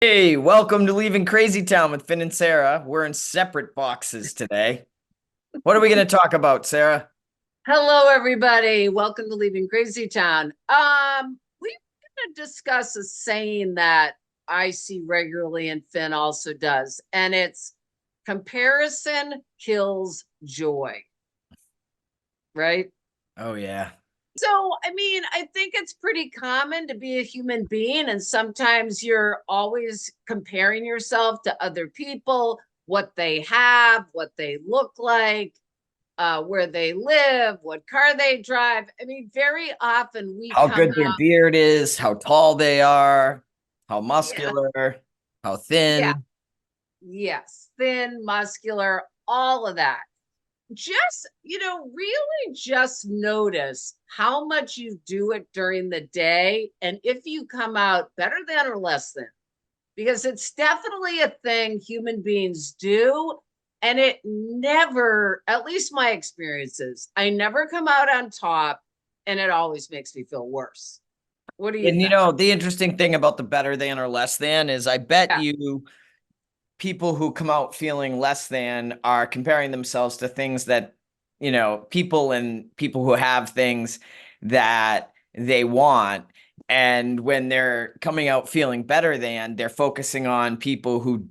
Hey, welcome to Leaving Crazy Town with Finn and Sarah. We're in separate boxes today. What are we going to talk about, Sarah? Hello, everybody. Welcome to Leaving Crazy Town. We're going to discuss a saying that I see regularly and Finn also does, and it's comparison kills joy, right? Oh, yeah. So, I think it's pretty common to be a human being, and sometimes you're always comparing yourself to other people, what they have, what they look like, where they live, what car they drive. Very often we How come good their out, beard is, how tall they are, how yeah, muscular, how yeah, thin. yes, thin, muscular, all of that. Just, really just notice how much you do it during the day and if you come out better than or less than, because it's definitely a thing human beings do. And it never, at least my experiences, I never come out on top, and it always makes me feel worse. What do you And think? the interesting thing about the better than or less than is I bet Yeah. you people who come out feeling less than are comparing themselves to things that, people who have things that they want. And when they're coming out feeling better than, they're focusing on people who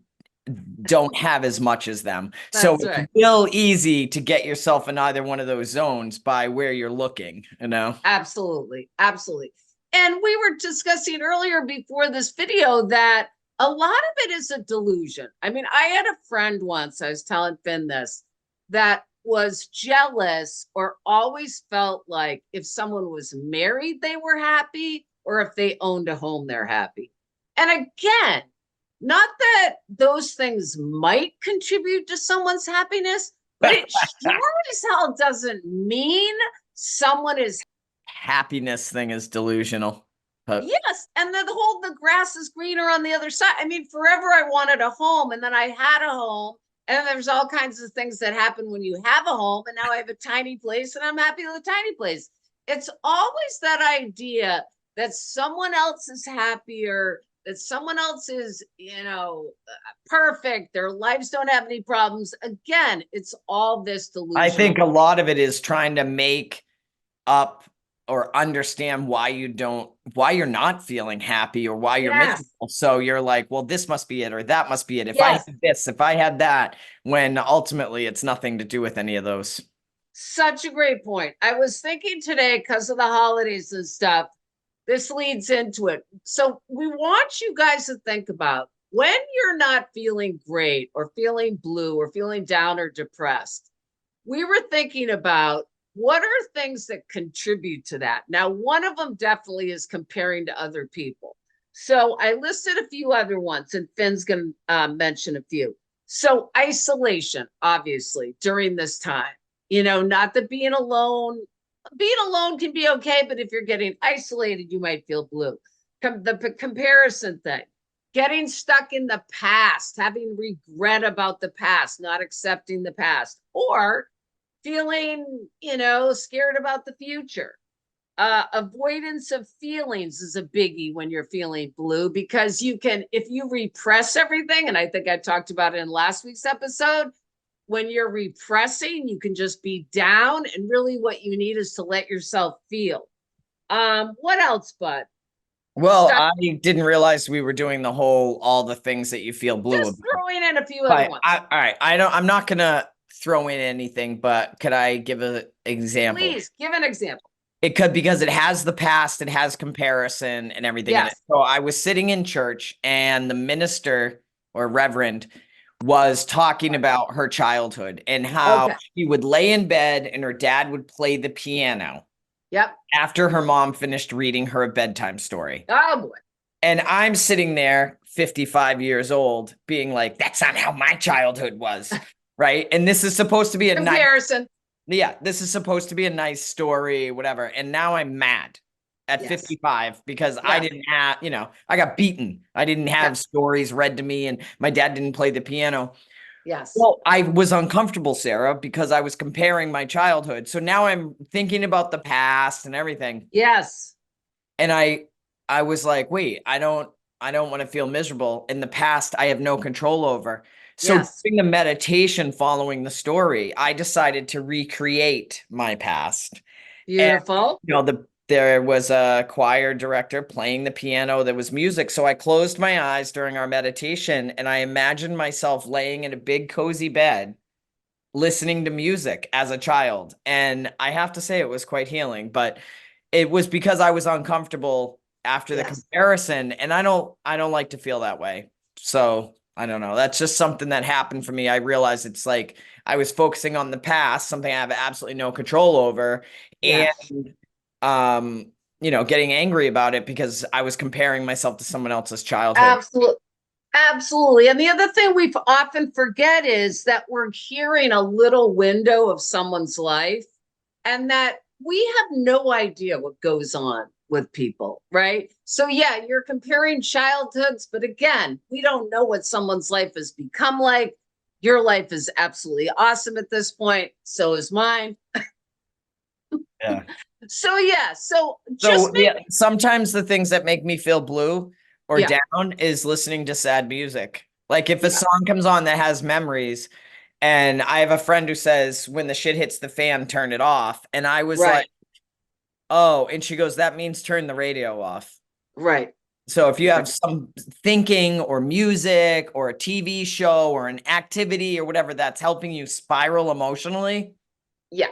don't have as much as them. So That's it's right. real easy to get yourself in either one of those zones by where you're looking. Absolutely. Absolutely. And we were discussing earlier before this video that a lot of it is a delusion. I had a friend once, I was telling Finn this, that was jealous or always felt like if someone was married, they were happy, or if they owned a home, they're happy. And again, not that those things might contribute to someone's happiness, but it sure as hell doesn't mean someone is. Happiness thing is delusional. But Yes, and the grass is greener on the other side. Forever I wanted a home, and then I had a home, and then there's all kinds of things that happen when you have a home, and now I have a tiny place, and I'm happy with a tiny place. It's always that idea that someone else is happier, that someone else is, perfect. Their lives don't have any problems. Again, it's all this I think delusional. a lot of it is trying to make up or understand why you're not feeling happy or why you're Yes, miserable. So you're like, well, this must be it or that must be it. If I yes. had this, if I had that, when ultimately it's nothing to do with any of those. Such a great point. I was thinking today, because of the holidays and stuff, this leads into it. So we want you guys to think about when you're not feeling great or feeling blue or feeling down or depressed. We were thinking about what are things that contribute to that. Now, one of them definitely is comparing to other people. So I listed a few other ones, and Finn's going to mention a few. So isolation, obviously, during this time, not that being alone can be okay, but if you're getting isolated, you might feel blue. The comparison thing, getting stuck in the past, having regret about the past, not accepting the past, or feeling, scared about the future. Avoidance of feelings is a biggie when you're feeling blue, because if you repress everything, and I think I talked about it in last week's episode, when you're repressing, you can just be down, and really what you need is to let yourself feel. What else, bud? Well, Stuck, I didn't realize we were doing the whole all the things that you feel blue just about. throwing in a few other But ones. all right, I'm not gonna throw in anything, but could I give an example? Please give an example. It could because it has the past, it has comparison and everything in it. Yes. So I was sitting in church and the minister or reverend was talking about her childhood and how Okay. she would lay in bed and her dad would play the piano Yep. after her mom finished reading her a bedtime story. Oh boy. And I'm sitting there, 55 years old, being like, that's not how my childhood was. Right. And this is supposed to be a nice Comparison. yeah, this is supposed to be a nice story, whatever. And now I'm mad at Yes. 55 because I Yes. didn't have, I got beaten. I didn't Yeah. have stories read to me and my dad didn't play the piano. Yes. Well, I was uncomfortable, Sarah, because I was comparing my childhood. So now I'm thinking about the past and everything. Yes. And I was like, wait, I don't I don't want to feel miserable. In the past, I have no control over. So Yes. doing the meditation following the story, I decided to recreate my past. And Beautiful. there was a choir director playing the piano, there was music. So I closed my eyes during our meditation and I imagined myself laying in a big cozy bed listening to music as a child. And I have to say it was quite healing, but it was because I was uncomfortable after the Yes. comparison, and I don't like to feel that way. So I don't know. That's just something that happened for me. I realized it's like I was focusing on the past, something I have absolutely no control over, and Yes. getting angry about it because I was comparing myself to someone else's childhood. Absolutely. Absolutely. And the other thing we often forget is that we're hearing a little window of someone's life and that we have no idea what goes on with people, right? So, yeah, you're comparing childhoods, but again, we don't know what someone's life has become like. Your life is absolutely awesome at this point. So is mine. Yeah. So, yeah. So just So make, sometimes the things that make me feel blue or yeah, down is listening to sad music. Like if a yeah, song comes on that has memories, and I have a friend who says, when the shit hits the fan, turn it off. And I was like, right, oh, and she goes, that means turn the radio off. right, So if you right. have some thinking or music or a TV show or an activity or whatever that's helping you spiral emotionally, Yeah,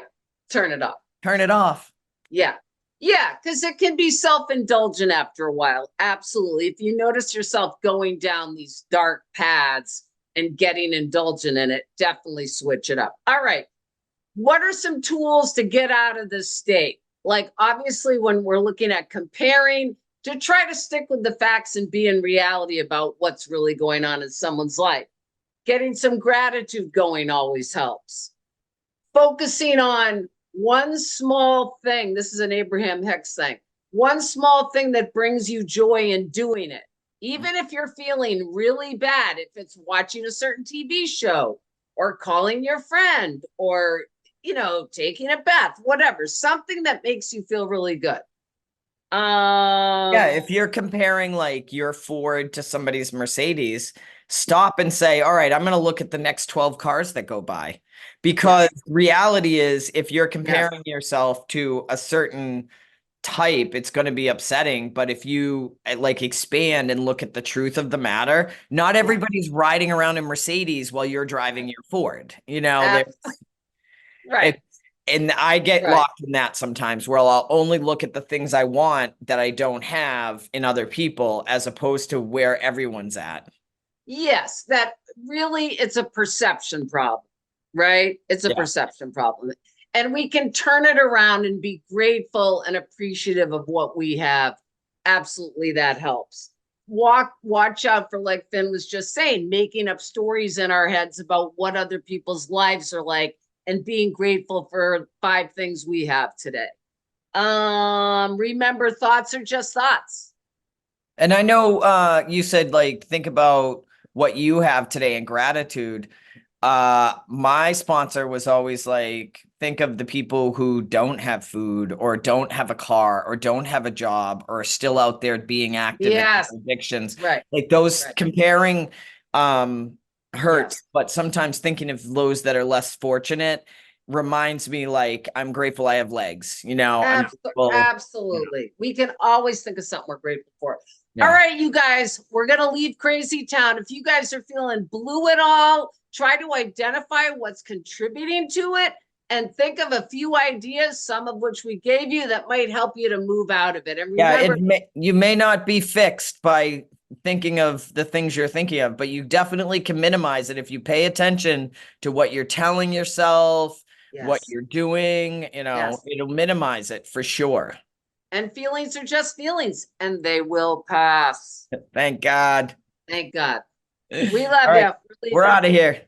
turn it off. turn it off. Yeah. Yeah, because it can be self-indulgent after a while. Absolutely. If you notice yourself going down these dark paths and getting indulgent in it, definitely switch it up. All right. What are some tools to get out of this state? Like, obviously, when we're looking at comparing, to try to stick with the facts and be in reality about what's really going on in someone's life. Getting some gratitude going always helps. Focusing on one small thing. This is an Abraham Hicks thing. One small thing that brings you joy in doing it. Even if you're feeling really bad, if it's watching a certain TV show or calling your friend or, taking a bath, whatever, something that makes you feel really good. Yeah, if you're comparing like your Ford to somebody's Mercedes, stop and say, all right, I'm going to look at the next 12 cars that go by. Because Yes, reality is, if you're yes, comparing yourself to a certain type, it's going to be upsetting. But if you like expand and look at the truth of the matter, not yeah, everybody's riding around in Mercedes while you're driving right, your Ford. You know, ab- right, it, and I get right. locked in that sometimes where I'll only look at the things I want that I don't have in other people as opposed to where everyone's at. Yes, that really it's a perception problem, right? It's a Yeah. perception problem. And we can turn it around and be grateful and appreciative of what we have. Absolutely, that helps. Watch out for, like Finn was just saying, making up stories in our heads about what other people's lives are like and being grateful for 5 things we have today. Remember, thoughts are just thoughts. And I know you said like think about what you have today in gratitude. My sponsor was always like, think of the people who don't have food or don't have a car or don't have a job or are still out there being active in Yes, addictions. right, Like those right. comparing hurts, Yes. but sometimes thinking of those that are less fortunate reminds me like I'm grateful I have legs. I'm grateful. Yeah. Absolutely. We can always think of something we're grateful for. All Yeah. right, you guys, we're going to leave Crazy Town. If you guys are feeling blue at all, try to identify what's contributing to it and think of a few ideas, some of which we gave you that might help you to move out of it. And Yeah, remember, you may not be fixed by thinking of the things you're thinking of, but you definitely can minimize it if you pay attention to what you're telling yourself, what yes, you're doing, yes. it'll minimize it for sure. And feelings are just feelings and they will pass. Thank God. Thank God. All We love you. right, We're we're leaving. out of here.